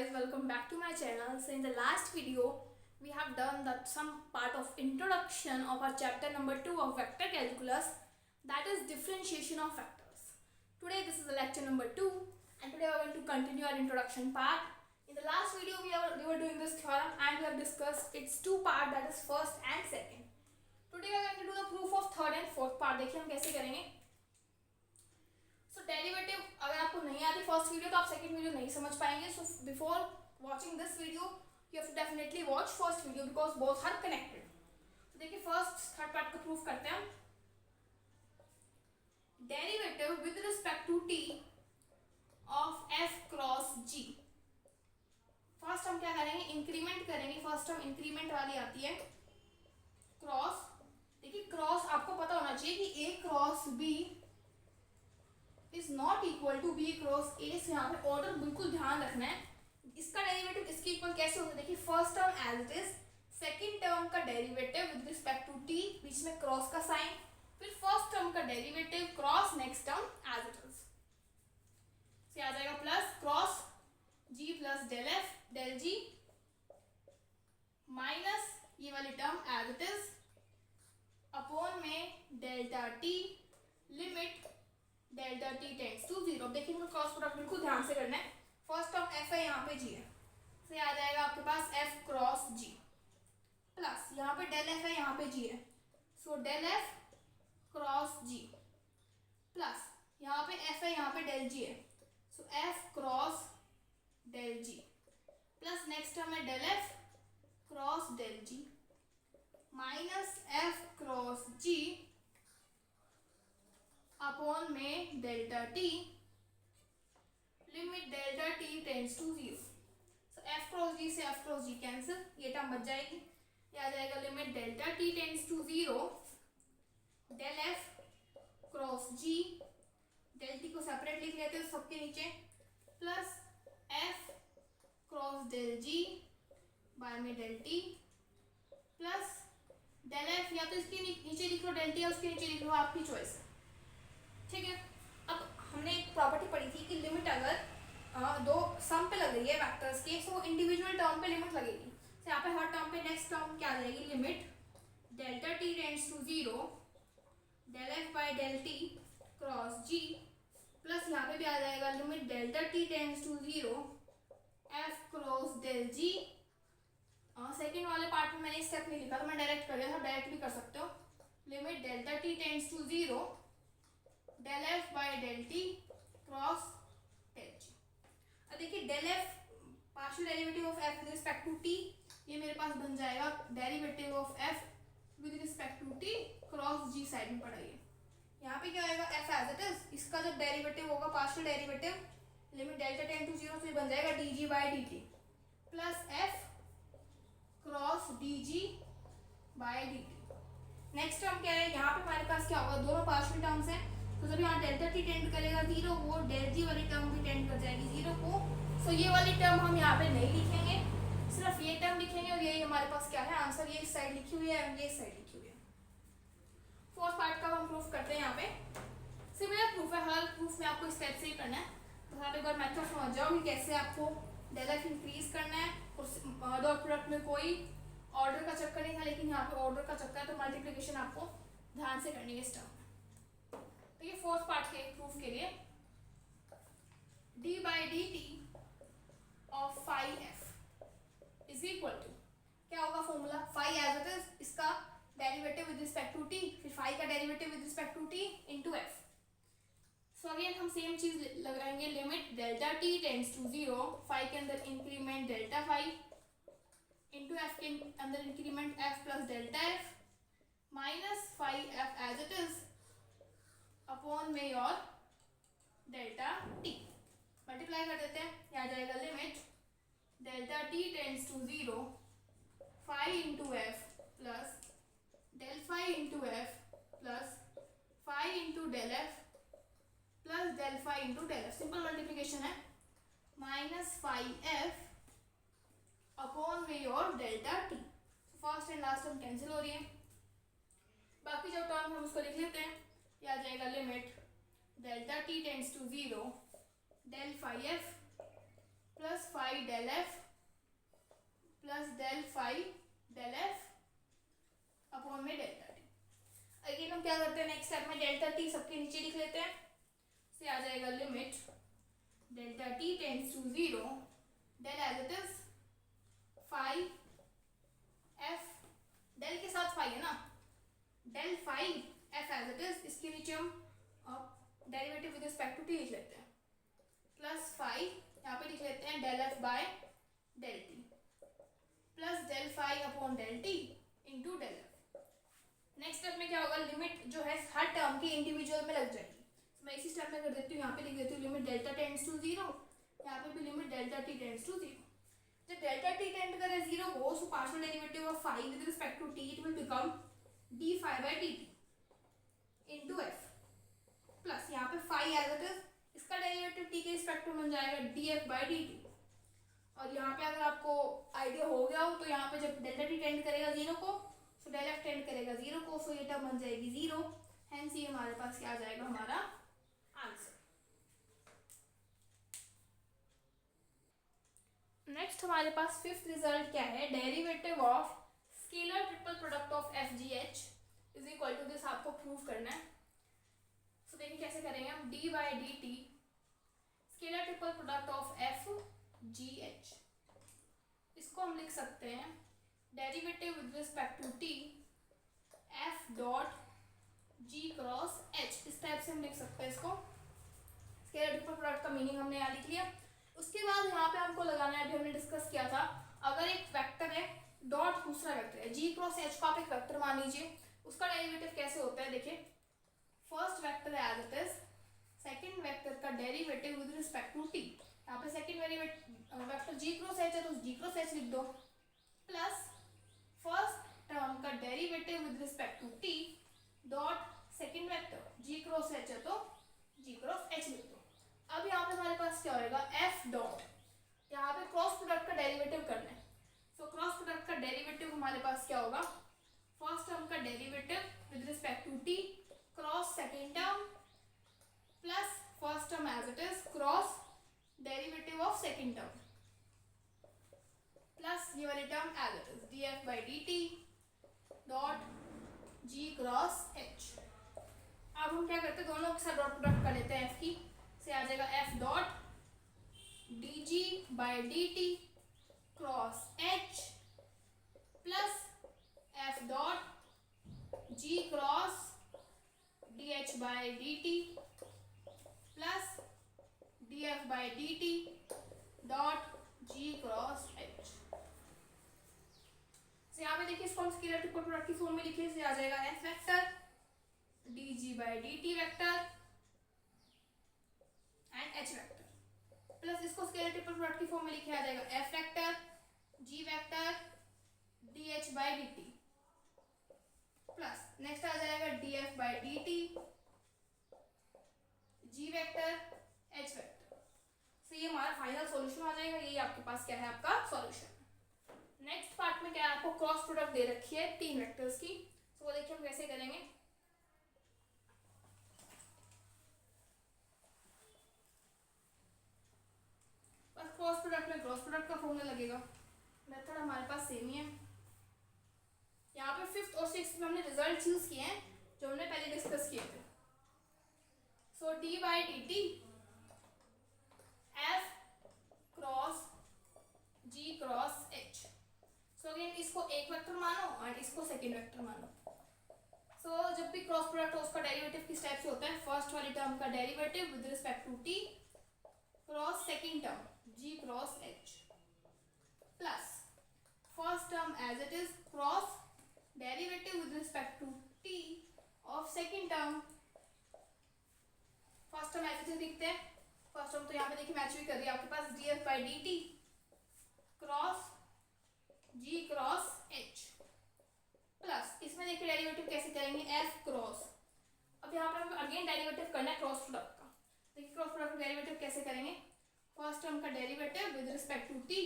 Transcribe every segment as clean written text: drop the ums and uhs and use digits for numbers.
guys, welcome back to my channel. So in the last video we have done some part of introduction of our chapter number 2 of vector calculus, that is differentiation of vectors. Today this is the lecture number 2 and today we are going to continue our introduction part. In the last video we were doing this theorem and we have discussed its two part, that is first and second. Today we are going to do the proof of third and fourth part. देखिए हम कैसे करेंगे. सो derivative अगर आपको नहीं आती first video तो आप सेकंड वीडियो नहीं समझ पाएंगे. So before watching this video you have to definitely watch first video because both are connected. तो देखिए फर्स्ट थर्ड पार्ट को प्रूफ करते हैं हम. Derivative with respect to t of f cross g. First हम क्या करेंगे, इंक्रीमेंट करेंगे. फर्स्ट हम इंक्रीमेंट वाली आती है क्रॉस. देखिए क्रॉस आपको पता होना चाहिए कि A cross B is not equal to B cross A. से यहाँ पे ऑर्डर बिल्कुल ध्यान रखना है. इसका डेरिवेटिव इसके इक्वल कैसे होगा, देखिए first term as it is, second term का derivative with respect to T, बीच में क्रॉस का साइन, फिर फर्स्ट टर्म का derivative cross next term as it is. से आ जाएगा प्लस क्रॉस जी plus del F del G minus ये वाली term as it is upon में delta T limit delta T tends to zero. देखिए इनका क्रॉस प्रोडक्ट बिल्कुल ध्यान से करना है. फर्स्ट टर्म एफ है, यहाँ पे जी है, से आ जाएगा आपके पास एफ क्रॉस जी प्लस यहाँ पे डेल एफ है, यहाँ पे जी है, सो डेल एफ क्रॉस जी प्लस यहाँ पे एफ है, यहाँ पे डेल जी है, so F cross del G plus next term है del F cross del G minus F cross G upon में delta T limit delta T tends to zero. So F cross G से F cross G cancel, ये term बच जाएगी. ये आ जाएगा limit delta T tends to zero del F cross g, del t को separate लिख लेते हैं सबके नीचे, plus F cross del g by में del t plus del f, या तो इसके नीचे लिख लो डेल टी या उसके नीचे लिख लो, आपकी चॉइस है. ठीक है. अब हमने एक प्रॉपर्टी पढ़ी थी कि लिमिट अगर दो सम पे लग रही है वेक्टर्स के, सो इंडिविजुअल टर्म पे लिमिट लगेगी. तो यहाँ पे हर टर्म पे नेक्स्ट टर्म क्या आ जाएगी, limit delta T tends to zero del F by del T cross ji plus यहाँ पे भी आ जाएगा limit delta T tends to zero f cross del g. Second वाले पार्ट में मैंने स्टेप नहीं लिखा तो मैं डायरेक्ट कर दिया था, डायरेक्ट भी कर सकते हो. Limit delta T tends to zero del F by del T cross del G. अब देखिए del F partial derivative of F with respect to T, ये मेरे पास बन जाएगा derivative of F with respect to T cross G. Side में पढ़ाइए. यहाँ पे क्या आएगा एफ एज इट इज, इसका जब डेरिवेटिव होगा partial derivative limit delta tend to zero, तो ये बन जाएगा d ji by D T plus F cross D G by D t. Next term क्या है, यहाँ पे हमारे पास क्या होगा, दोनों पार्शियल टर्म्स हैं, तो जब यहाँ डेल्टा टी टेंड करेगा जीरो, वो डेल जी वाली टर्म भी टेंड कर जाएगी जीरो को. सो ये वाली टर्म हम यहाँ पे नहीं लिखेंगे, सिर्फ ये टर्म लिखेंगे और यही हमारे पास क्या है आंसर. ये इस साइड लिखी हुई है और ये इस साइड लिखी हुई है. फोर्थ पार्ट का हम प्रूफ करते हैं. यहाँ पे सिमिलर प्रूफ है, हर प्रूफ में आपको स्टेप से ही करना है. तो आप एक बार मेथड समझ जाओ कि कैसे आपको डेल एफ इंक्रीज करना है. और डॉट प्रोडक्ट में कोई ऑर्डर का चक्कर नहीं था, लेकिन यहाँ पे ऑर्डर का चक्कर है, तो मल्टीप्लिकेशन आपको ध्यान से करनी है इस टर्म. तो ये फोर्थ पार्ट के प्रूफ के लिए D by D T of phi F is equal to क्या होगा formula, phi as it is, इसका derivative with respect to T, फिर फाई का derivative with respect to T into F. So again हम same चीज लगाएंगे, limit delta T tends to zero, phi के अंदर increment delta phi into F के अंदर increment F plus delta F minus phi F as it is upon में your delta t. Multiply कर देते हैं, यहाँ जाएगा limit delta T tends to zero phi into F plus del phi into F plus phi into del f plus del phi into del f. Simple multiplication है, minus phi f upon में your delta t. First and last term cancel हो रही है, बाकी जो term हम उसको लिख लेते हैं. ये आ जाएगा limit delta T tends to zero del phi f plus phi del f plus del phi del f upon में डेल्टा टी। अगेन हम क्या करते हैं नेक्स्ट स्टेप में, डेल्टा टी सबके नीचे लिख लेते हैं, से आ जाएगा limit delta T tends to 0 del as it is phi f, del के साथ फाई है ना, del phi F as it is, इसके नीचे हम derivative with respect to t लिख लेते हैं, प्लस फाई यहाँ पे लिख लेते हैं del F by del t plus del phi upon del t into del f. Next step में क्या होगा, लिमिट जो है हर टर्म की इंडिविजुअल में लग जाएगी। तो मैं इसी स्टेप में कर देती हूँ, यहाँ पे लिख देती हूँ लिमिट डेल्टा टेंड्स टू 0, यहाँ पे भी limit delta T tends to 0। जब डेल्टा टी टेंड करे 0 को, so partial derivative of phi with respect to T it will become D phi by D T into F plus यहाँ पे phi as it is, इसका derivative T के रिस्पेक्ट में बन जाएगा D F by D T. और यहाँ पे अगर आपको आइडिया हो गया हो तो यहाँ पे जब डेल्टा टी टेंड करेगा 0 को, सो डेल एफ टेंड करेगा 0 को, सो ये टर्म बन जाएगी 0, हेंस ये हमारे पास क्या आ जाएगा हमारा आंसर। नेक्स्ट हमारे पास फिफ्थ रिजल्ट क्या है, derivative of scalar triple product of f g h is equal to this, आपको प्रूव करना है। तो देखिए कैसे करेंगे हम, d by D t scalar triple product of f g h, इसको हम लिख सकते हैं derivative with respect to t f dot g cross h, इस टाइप से हम लिख सकते हैं इसको। स्केलर ट्रिपल प्रोडक्ट का मीनिंग हमने यहाँ लिख लिया। उसके बाद यहाँ पे हमको लगाना है, अभी हमने डिस्कस किया था, अगर एक वेक्टर है डॉट दूसरा वेक्टर है, जी क्रॉस एच को आप एक वेक्टर मान लीजिए, उसका डेरिवेटिव कैसे होता है, देखिए फर्स्ट वेक्टर है as it is, second vector का derivative with respect to T, यहाँ पे second vector G cross H है तो जी क्रॉस एच लिख दो, प्लस फर्स्ट टर्म का derivative with respect to T dot second vector G cross H है तो जी क्रॉस एच लिख दो। अब यहाँ पे हमारे पास क्या होएगा, एफ डॉट, यहाँ पे क्रॉस प्रोडक्ट का डेरिवेटिव करना है, सो क्रॉस प्रोडक्ट का डेरिवेटिव हमारे पास क्या होगा, फर्स्ट टर्म का derivative with respect to T cross second term plus first term as it is cross derivative of second term plus ये वाली term as it is d F by D t dot g cross h. अब हम क्या करते हैं, दोनों के साथ डॉट प्रोडक्ट कर लेते हैं, एफ की से आ जाएगा F dot D G by D T cross H plus F dot g cross D H by D T plus D F by D t dot g cross H. यहाँ पे देखिए इसको हम स्केलर ट्रिपल प्रोडक्ट की form में लिखे, से आ जाएगा F vector D G by D T vector and H vector plus इसको स्केलर ट्रिपल प्रोडक्ट की फॉर्म में लिखे, आ जाएगा F vector G vector D H by D T plus next आ जाएगा D F by D T G vector H vector. तो ये हमारा फाइनल सॉल्यूशन आ जाएगा, ये आपके पास क्या है आपका सॉल्यूशन। नेक्स्ट पार्ट में क्या है, आपको क्रॉस प्रोडक्ट दे रखी है तीन वेक्टर्स की, तो वो देखिए हम कैसे करेंगे। बस क्रॉस प्रोडक्ट में क्रॉस प्रोडक्ट का फॉर्मूला लगेगा, मेथड हमारे पास सेम ही है। यहाँ पे फिफ्थ और सिक्स्थ में हमने रिजल्ट यूज किए हैं जो हमने पहले डिस्कस किए थे। So D by D T F cross G cross H, so again इसको एक वेक्टर मानो और इसको सेकेंड वेक्टर मानो। सो जब भी क्रॉस प्रोडक्ट हो उसका डेरिवेटिव किस टाइप से होता है, फर्स्ट वाली टर्म का derivative with respect to T cross second term g cross H plus first term as it is cross derivative with respect to t of second term. First term as it is लिखते हैं, first term तो यहाँ पे देखिए match भी कर रही है आपके पास D F by D T cross G cross H plus इसमें देखिए डेरिवेटिव कैसे करेंगे, एफ क्रॉस, अब यहाँ पे हमें अगेन डेरिवेटिव करना है क्रॉस प्रोडक्ट का। देखिए क्रॉस प्रोडक्ट का डेरिवेटिव कैसे करेंगे, फर्स्ट टर्म का derivative with respect to T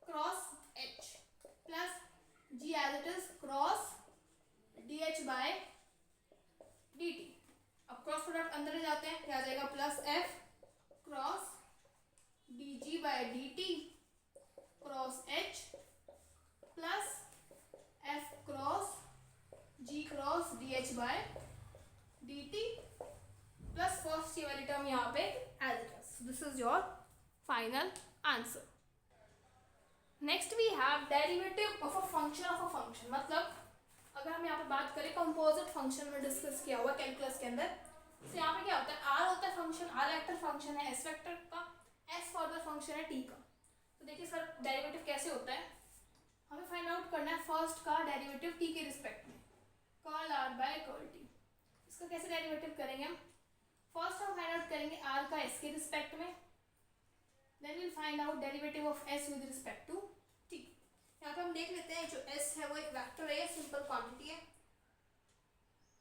cross H plus G as it is cross D H by D T. अब क्रॉस प्रोडक्ट अंदर जाते हैं, क्या आ जाएगा, plus F cross D G by D T cross H plus F cross G cross D H by D T plus first ये वाली term यहाँ पे as it is. This is your final answer. Next we have derivative of a function. मतलब अगर हम यहाँ पे बात करें कंपोजिट फंक्शन में डिस्कस किया हुआ कैलकुलस के अंदर, तो यहाँ पे क्या होता है, आर होता है फंक्शन, आर वेक्टर फंक्शन है एस वेक्टर का, एस फर्दर फंक्शन है टी का. तो देखिए सर डेरिवेटिव कैसे होता है, हमें फाइंड आउट करना है फर्स्ट का डेरिवेटिव टी के रिस्पेक्ट में, curl r by curl t. इसका कैसे डेरिवेटिव करेंगे हम, फर्स्ट हम फाइंड आउट करेंगे आर का एस के रिस्पेक्ट में, then will find out derivative of s with respect to T. यहाँ पे हम देख लेते हैं जो एस है वो एक वेक्टर है, सिंपल क्वांटिटी है.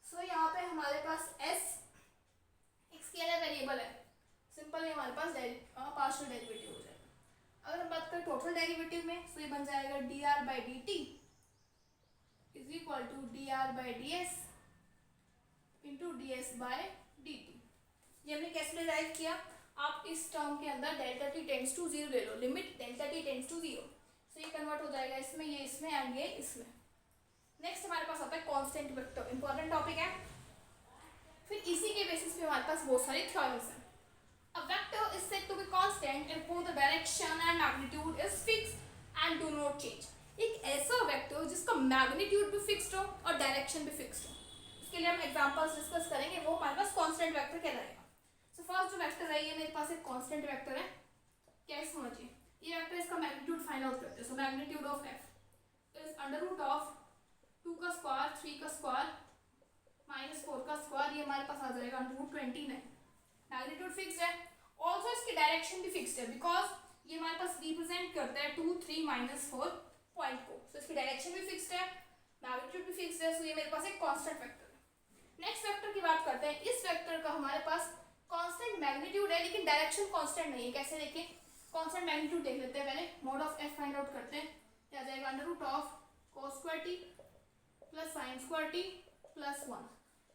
सो यहाँ पे हमारे पास एस एक स्केलर वेरिएबल है, सिंपल है, हमारे पास पार्शियल डेरिवेटिव हो जाएगा. अगर हम बात करें टोटल डेरिवेटिव में, तो ये बन जाएगा d are by D T is equal to d are by d s into d s by D t. ये हमने कैसे डिराइव किया, आप इस टर्म के अंदर delta T tends to zero ले लो, limit delta T tends to zero. So ये कन्वर्ट हो जाएगा इसमें, ये इसमें एंड ये इसमें. नेक्स्ट हमारे पास आता है कांस्टेंट वेक्टर, इंपॉर्टेंट टॉपिक है. फिर इसी के बेसिस पे हमारे पास बहुत सारी थ्योरम्स हैं. A vector is said to be constant if both the direction and magnitude is fixed and do not change. एक ऐसा वेक्टर जिसका मैग्नीट्यूड भी फिक्स्ड हो और डायरेक्शन भी फिक्स्ड हो. इसके लिए हम एग्जांपल्स डिस्कस करेंगे, वो हमारे पास कांस्टेंट वेक्टर कहलाएगा. सो फर्स्ट जो वेक्टर है ये मेरे पास एक कांस्टेंट वेक्टर है. कैसे समझिए, ये वेक्टर इसका मैग्नीट्यूड फाइंड आउट करते हैं. So magnitude of F is under root of 2 का स्क्वायर 3 का स्क्वायर माइनस 4 का स्क्वायर, ये हमारे पास आ जाएगा अंडर रूट 29. मैग्नीट्यूड फिक्स्ड है, ऑल्सो इसकी डायरेक्शन भी फिक्स्ड है, बिकॉज ये हमारे पास रिप्रेजेंट करता है 2 3 माइनस 4 पॉइंट को. सो इसकी डायरेक्शन भी फिक्स्ड है, मैग्नीट्यूड भी फिक्स्ड है. सो ये मेरे पास एक कांस्टेंट वेक्टर है. नेक्स्ट वेक्टर की बात करते हैं. इस वेक्टर का हमारे पास कांस्टेंट मैग्नीट्यूड है लेकिन डायरेक्शन कांस्टेंट नहीं है. कैसे देखिए, कांस्टेंट मैग्नीट्यूड देख लेते हैं पहले. Mod of F find out करते हैं, क्या जाएगा under root of cos square T plus sin square T plus 1,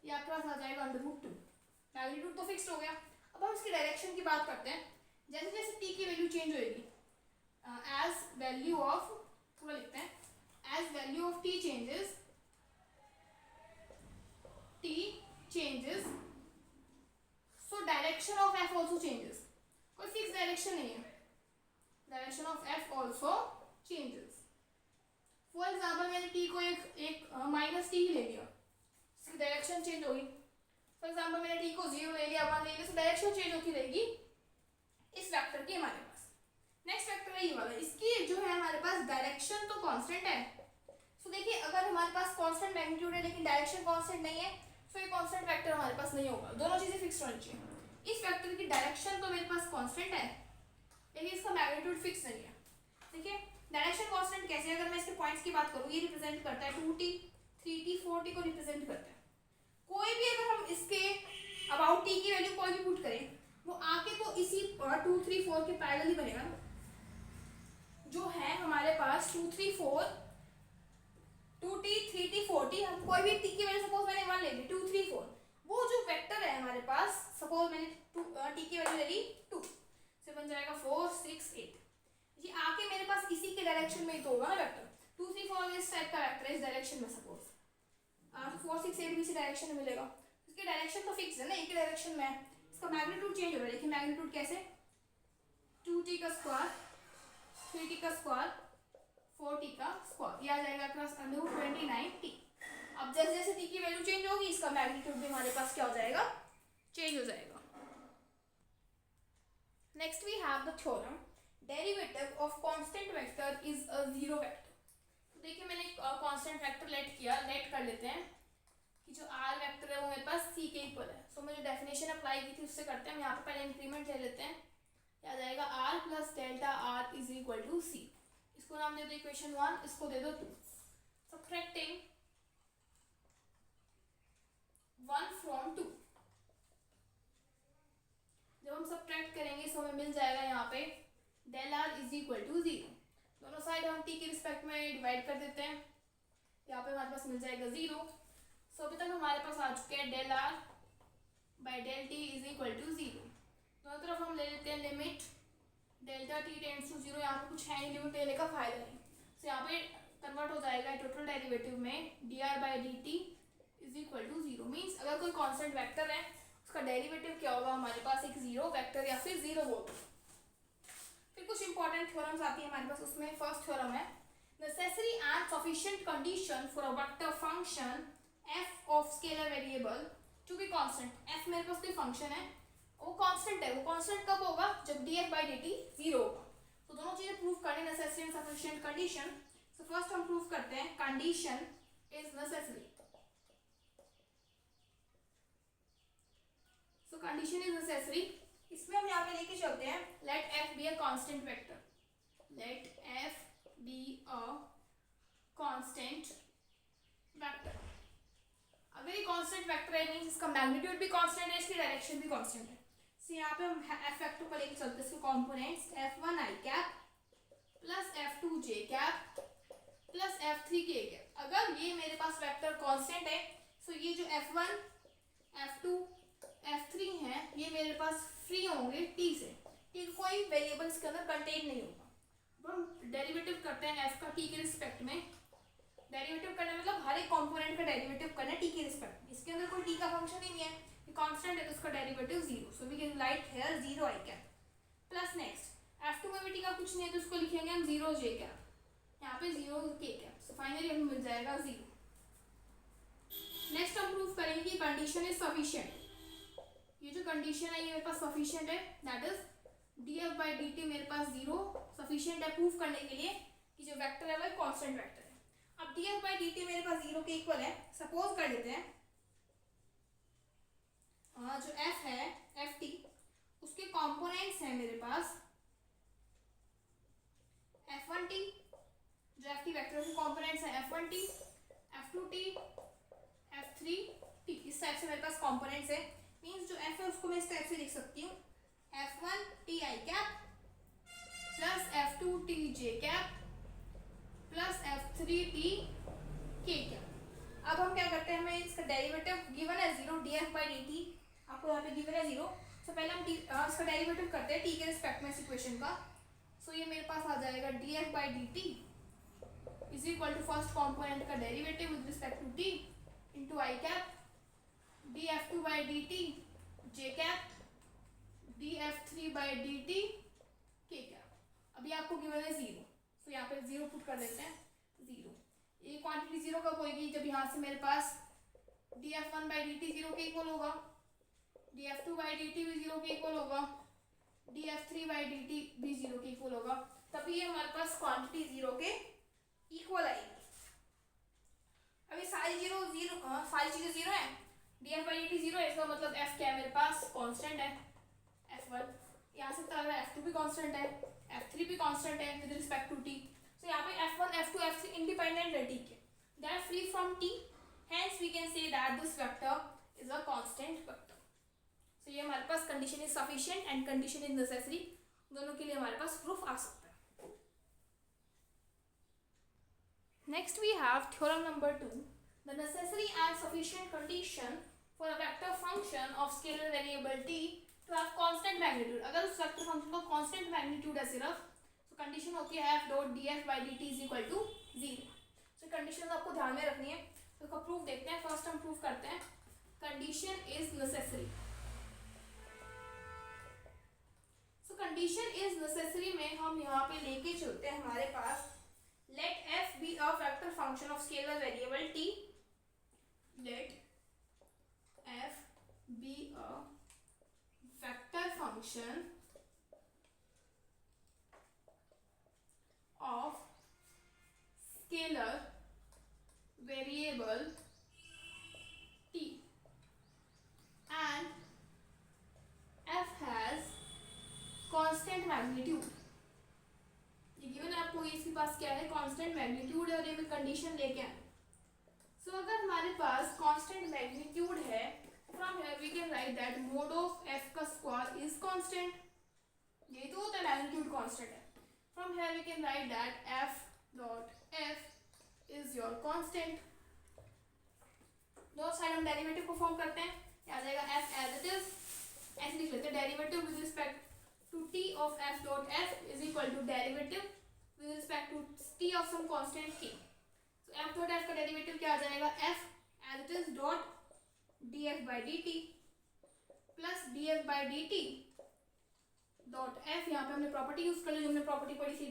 ये आपके पास आ जाएगा अंडर रूट 2. मैग्नीट्यूड तो फिक्स्ड हो गया. अब हम इसकी डायरेक्शन की बात करते हैं. जैसे जैसे टी की वैल्यू चेंज होएगी, एज वैल्यू ऑफ, पूरा लिखते हैं, as value of T changes so direction of F also changes. कोई फिक्स डायरेक्शन नहीं है, direction of F also changes. For example मैंने टी को एक माइनस टी ही ले लिया, इसकी डायरेक्शन चेंज होगी. फॉर एग्जाम्पल मैंने टी को 0 ले लिया 1 ले लिया, तो डायरेक्शन चेंज होती रहेगी इस वेक्टर की हमारे पास. नेक्स्ट वेक्टर है ये वाला, इसकी जो है हमारे पास डायरेक्शन तो कांस्टेंट है. सो देखिए अगर हमारे पास कांस्टेंट मैग्नीट्यूड है लेकिन डायरेक्शन कांस्टेंट नहीं है, तो ये कांस्टेंट वेक्टर हमारे पास नहीं होगा. दोनों चीजें फिक्स होनी चाहिए. इस वेक्टर की डायरेक्शन तो मेरे पास कांस्टेंट है लेकिन इसका मैग्नीट्यूड फिक्स नहीं है. देखिए डायरेक्शन कांस्टेंट कैसे, अगर मैं इसके पॉइंट्स की बात करूँ, ये रिप्रेजेंट करता है 2t 3t 4t को रिप्रेजेंट करता है. कोई भी अगर हम इसके अबाउट टी की वैल्यू कोई भी पुट करें, वो आके तो इसी 2 3 4 के पैरेलल ही बनेगा. जो है हमारे पास 2 3 4 2t 3t 4t, हम कोई भी टी की वैल्यू सपोज मैंने 1 ले ली 2 3 4, वो जो वेक्टर है हमारे पास, सपोज मैंने टी की वैल्यू ले ली 2, से बन जाएगा 4 6 8. ये आके मेरे पास इसी के डायरेक्शन में ही तो होगा ना वेक्टर. 2 3 4 इस टाइप का वेक्टर है, इस डायरेक्शन में सपोज 4 6 8 भी इसी डायरेक्शन में मिलेगा. इसकी डायरेक्शन तो फिक्स है ना, एक ही डायरेक्शन में है. इसका मैग्नीट्यूड चेंज हो रहा है. देखिए मैग्नीट्यूड कैसे, 2t का स्क्वायर 3t का स्क्वायर 4t का स्क्वायर, ये आ जाएगा प्लस अंडर रूट 29t. अब जैसे जैसे t की वैल्यू चेंज होगी, इसका मैग्नीट्यूड भी हमारे पास क्या हो जाएगा, चेंज हो जाएगा. Next we have the theorem derivative of constant vector is a zero vector. देखिए मैंने कांस्टेंट वेक्टर लेट कर लेते हैं कि जो आर वेक्टर है वो मेरे पास सी के इक्वल है. सो मैं जो डेफिनेशन अप्लाई की थी उससे करते हैं. हम यहाँ पे पहले इंक्रीमेंट ले लेते हैं, क्या जाएगा R plus delta R is equal to C. इसको नाम दे दो इक्वेशन 1, इसको दे दो 2. सब्ट्रैक्टिंग 1 फ्रॉम 2, जब हम सब्ट्रैक्ट करेंगे तो हमें मिल जाएगा यहाँ पे del R is equal to 0. दोनों साइड हम टी के रिस्पेक्ट में डिवाइड कर देते हैं, यहाँ पे हमारे पास मिल जाएगा 0. सो अभी तक हमारे पास आ चुके हैं del R by del T is equal to 0. दोनों तरफ हम ले लेते हैं limit delta T tends to zero, यहाँ पे कुछ है नहीं, लिमिट लेने का फायदा नहीं। तो यहाँ पे कन्वर्ट हो जाएगा टोटल डेरिवेटिव में D are by D T is equal to zero. Means अगर कोई कांस्टेंट वेक्टर है उसका डेरिवेटिव क्या होगा हमारे पास, एक जीरो वेक्टर या फिर जीरो वोल्ट। फिर कुछ इंपॉर्टेंट थ्योरम्स आती है हमारे पास, उसमें फर्स्ट थ्योरम है necessary and sufficient condition for a vector function F of scalar variable to be constant. F मेरे पास कोई फंक्शन है, वो कांस्टेंट है, वो कांस्टेंट कब होगा, जब D F by D T zero होगा। तो दोनों चीजें प्रूव करने necessary and sufficient condition. So first हम प्रूव करते हैं condition is necessary. So condition is necessary, इसमें हम यहाँ पे लेके चलते हैं let F be a constant vector, let F be a constant vector. अगर ये कांस्टेंट वेक्टर है मींस इसका मैग्नीट्यूड भी कांस्टेंट है, इसकी डायरेक्शन भी कांस्टेंट है। सो यहाँ पे हम एफ वेक्टर को लेके चलते हैं, इसके components f1 i cap plus f2 j cap plus f3 k cap. अगर ये मेरे पास वेक्टर कांस्टेंट है सो ये जो f1 f2 f3 है ये मेरे पास फ्री होंगे t से, ठीक, कोई वेरिएबल इसके अंदर कंटेन नहीं होगा। अब हम डेरिवेटिव करते हैं f का t के रिस्पेक्ट में। डेरिवेटिव करना मतलब हर एक कंपोनेंट का डेरिवेटिव करना t के रिस्पेक्ट में। इसके अंदर कोई t का फंक्शन ही नहीं है, ये कांस्टेंट है तो इसका derivative zero. So we can write here zero i cap plus next f2 में भी t का कुछ नहीं है तो इसको लिखेंगे हम जीरो j कैप, यहाँ पे zero k cap. So finally हमें मिल जाएगा जीरो। नेक्स्ट हम प्रूव करेंगे कि कंडीशन इज सफिशिएंट। ये जो कंडीशन है ये मेरे पास सफिशिएंट है, that is d F by D T मेरे पास जीरो सफिशिएंट है प्रूव करने के लिए कि जो वेक्टर है वो कांस्टेंट वेक्टर है। अब D F by D T मेरे पास जीरो के इक्वल है। सपोज कर लेते हैं जो f है एफ टी उसके कंपोनेंट्स हैं मेरे पास f1t, जो एफ टी वेक्टर के कंपोनेंट्स हैं f1t, f2t, f3t, इस टाइप से मेरे पास कंपोनेंट्स है। मींस जो f है उसको मैं इस टाइप से लिख सकती हूँ f1t i cap plus f2t j cap plus f3t k cap. अब हम क्या करते हैं, हमें इसका डेरिवेटिव गिवन है zero D F by D T, आपको यहाँ पे गिवन है जीरो। सो पहले हम इसका डेरिवेटिव करते हैं t के रिस्पेक्ट में इस इक्वेशन का। सो ये मेरे पास आ जाएगा D F by D T is equal to first component का derivative with respect to t into I cap D F two by D T J cap D F three by D T K cap. अभी आपको given है zero, तो यहाँ पे zero put कर देते हैं जीरो। ये क्वांटिटी जीरो कब होगी, जब यहाँ से मेरे पास D F one by D T zero के इक्वल होगा, D F two by D T भी जीरो के इक्वल होगा, D F three by D T भी जीरो के इक्वल होगा, तभी ये हमारे पास क्वांटिटी जीरो के इक्वल आएगी। अभी सारी सारी चीजें जीरो है, D F by D T zero है, इसका मतलब एफ क्या है मेरे पास कांस्टेंट है f1, यहाँ से पता लगा f2 भी कांस्टेंट है, f3 भी कांस्टेंट है with respect to t। So यहाँ पे f1 f2 f3 इंडिपेंडेंट है t के, they are free from t, hence we can say that this vector is a constant vector. So ये हमारे पास condition is sufficient and condition is necessary, दोनों के लिए हमारे पास प्रूफ आ सकता है। Next we have theorem number 2, the necessary and sufficient condition for a vector function of scalar variable t to have constant magnitude. अगर उस वेक्टर फंक्शन का कांस्टेंट मैग्नीट्यूड है सिर्फ, तो कंडीशन होती है f dot df by dt is equal to zero. So condition आपको ध्यान में रखनी है, तो इसका प्रूफ देखते हैं। फर्स्ट हम प्रूफ करते हैं condition is necessary. So condition is necessary में हम यहाँ पे लेके चलते हैं हमारे पास let f be a vector function of scalar variable t, let f be a vector function of scalar variable t and f has constant magnitude। ये गिवन आपको, इसके पास क्या है कांस्टेंट मैग्नीट्यूड है और ये कंडीशन लेके आए। सो अगर हमारे पास कांस्टेंट मैग्नीट्यूड है, from here we can write that mod of f का स्क्वायर इज कांस्टेंट। ये तो होता है मैग्नीट्यूड कांस्टेंट है। From here we can write that f dot f is your constant। दो साइड हम डेरिवेटिव को फॉर्म करते हैं, आ जाएगा f as it is, ऐसे लिख लेते हैं derivative with respect to t of f dot f is equal to derivative with respect to t of some constant k. So f dot f का derivative क्या आ जाएगा, f as it is dot df by dt plus df by dt dot f, यहाँ पे हमने property use कर ली जो हमने प्रॉपर्टी पढ़ी थी,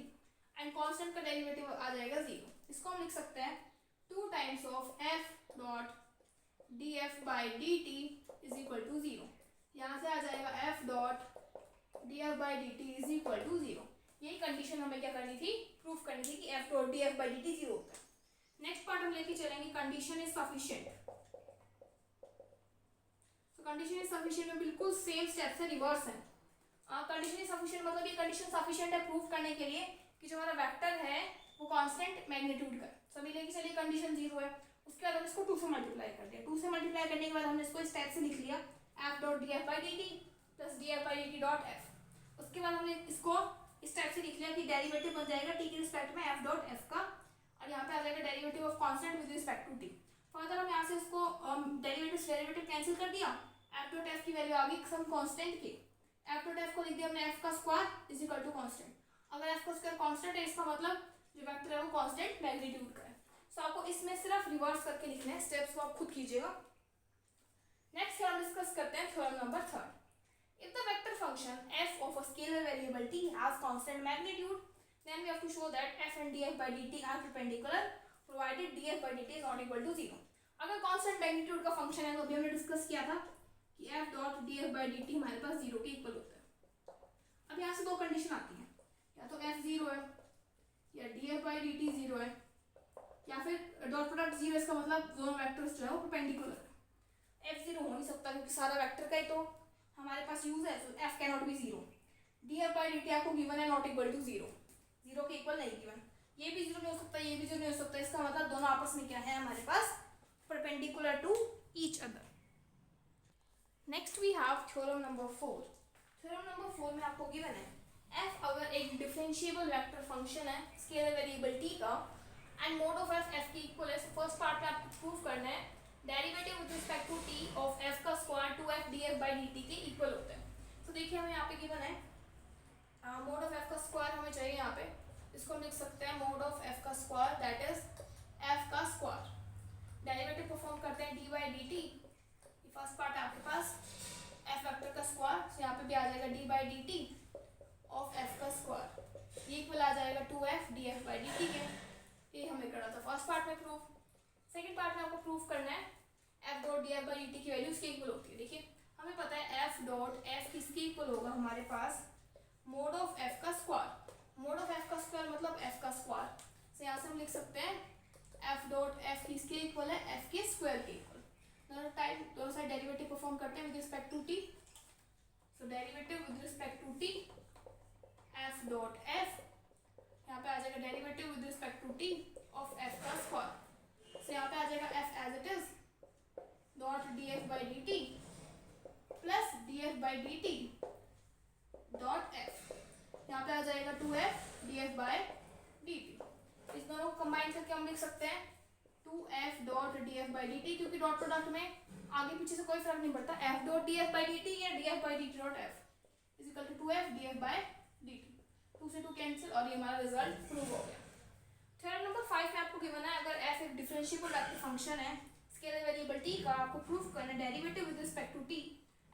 एंड कांस्टेंट का डेरिवेटिव आ जाएगा 0. इसको हम लिख सकते हैं 2 times of f dot df by dt is equal to 0. यहाँ से आ जाएगा f dot df by dt is equal to 0. यही कंडीशन हमें क्या करनी थी, प्रूफ करनी थी कि f dot df by dt 0 होता है. नेक्स्ट पार्ट हम लेके चलेंगे कंडीशन इज सफिशिएंट. तो कंडीशन इज सफिशिएंट में बिल्कुल सेम स्टेप से रिवर्स है. कंडीशन इज सफिशिएंट मतलब ये कंडीशन सफिशिएंट है प्रूफ करने के लिए कि जो हमारा वेक्टर है वो कांस्टेंट मैग्नीट्यूड का. सभी लेके चलिए कंडीशन 0 है, उसके बाद हमने इसको 2 से मल्टीप्लाई कर दिया. 2 से मल्टीप्लाई करने के बाद हमने इसको इस टाइप से लिख लिया f dot df by dt plus df by dt dot f. उसके बाद हमने इसको इस टाइप से लिख लिया कि डेरिवेटिव बन जाएगा t के रिस्पेक्ट में f डॉट f का, और यहाँ पे आ जाएगा derivative of constant with respect to t. Further हम यहाँ से इसको डेरिवेटिव कैंसिल कर दिया, f डॉट f की वैल्यू आ गई सम कांस्टेंट की. f डॉट f को लिख दिया हमने f का square is equal to constant. अगर f का स्क्वायर कांस्टेंट है इसका मतलब जो वेक्टर है वो कांस्टेंट मैग्नीट्यूड का है. सो आपको इसमें सिर्फ रिवर्स करके लिखना है, स्टेप्स को आप खुद कीजिएगा. नेक्स्ट हम डिस्कस करते हैं theorem number 3. If the vector function f of a scalar variable t has constant magnitude, then we have to show that f and df by dt are perpendicular provided df by dt is not equal to 0. अगर constant magnitude का function है तो अभी हमने discuss किया था कि f dot df by dt हमारे पास 0 के इक्वल होता है. अब यहाँ से दो कंडीशन आती हैं, या तो f 0 है या df by dt 0 है, या फिर डॉट प्रोडक्ट 0. इसका मतलब दोनों वेक्टर्स जो है वो परपेंडिकुलर है. f 0 हो नहीं सकता क्योंकि सारा वेक्टर का ही तो हमारे पास यूज है, तो f can not be 0. df by dt आपको गिवन है नॉट इक्वल टू 0, 0 के इक्वल नहीं गिवन. ये भी 0 नहीं हो सकता, ये भी 0 नहीं हो सकता. इसका मतलब दोनों आपस में क्या है हमारे पास, perpendicular to each other. Next we have theorem number 4. Theorem number 4 में आपको गिवन है f अगर एक डिफरेंशिएबल वेक्टर फंक्शन है स्केलर वेरिएबल t का, एंड मोड ऑफ f के इक्वल है. फर्स्ट पार्ट में आपको प्रूव करना है derivative with respect to t of f का square 2f df by dt के इक्वल होता है. तो देखिए हमें यहाँ पे गिवन है मोड ऑफ f का स्क्वायर हमें चाहिए. यहाँ पे इसको हम लिख सकते हैं मोड ऑफ f का स्क्वायर दैट इज f का स्क्वायर. डेरिवेटिव परफॉर्म करते हैं d by dt. First part है आपके पास f वेक्टर का स्क्वायर, तो यहाँ पे भी आ जाएगा d by dt of f का स्क्वायर. ये इक्वल आ जाएगा 2f df by dt के. ये हमें करना था फर्स्ट पार्ट में प्रूफ. सेकंड पार्ट में आपको प्रूफ करना है f dot df by dt की वैल्यू इसके इक्वल होती है. देखिए हमें पता है f डॉट f किसके इक्वल होगा हमारे पास, मोड ऑफ f का स्क्वायर. मोड ऑफ f का स्क्वायर मतलब f का स्क्वायर. तो यहाँ से हम लिख सकते हैं f डॉट f किसके इक्वल है, f के स्क्वायर के इक्वल. दोनों साइड डेरिवेटिव परफॉर्म करते हैं with respect to t. So derivative with respect to t f dot f, यहाँ पे आ जाएगा derivative with respect to t of f का स्क्वायर. सो यहाँ पे आ जाएगा f as it is dot df by dt plus df by dt dot f. यहाँ पे आ जाएगा 2f df by dt. इस दोनों को कंबाइन करके हम लिख सकते हैं 2f dot df by dt, क्योंकि डॉट प्रोडक्ट में आगे पीछे से कोई फर्क नहीं पड़ता. f dot df by dt या df by dt dot f is equal to 2f df by dt. 2 से 2 कैंसिल और ये हमारा रिजल्ट प्रूव हो गया. थ्योरम नंबर 5 में आपको गिवन है अगर f एक डिफरेंशिएबल वेक्टर फंक्शन है स्केलर वेरिएबल t का, आपको प्रूफ करना है derivative with respect to t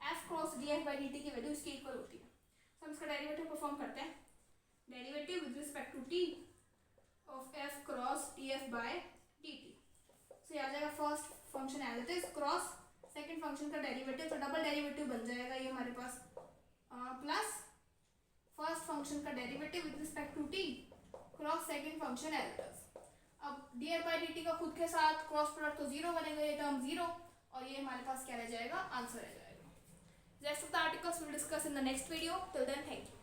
f cross df by dt की वैल्यू इसके इक्वल होती है. तो हम इसका डेरिवेटिव परफॉर्म करते हैं. Derivative with respect to t of f cross df by dt. तो ये आ जाएगा first function as it is cross second function का डेरिवेटिव, तो डबल डेरिवेटिव बन जाएगा ये हमारे पास, प्लस फर्स्ट फंक्शन का derivative with respect to t cross second function as it is. अब df by dt का खुद के साथ क्रॉस प्रोडक्ट तो 0 बनेगा, ये टर्म 0, और ये हमारे पास क्या रह जाएगा, आंसर रह जाएगा. Rest of the articles will discuss in the next video. Till then thank you.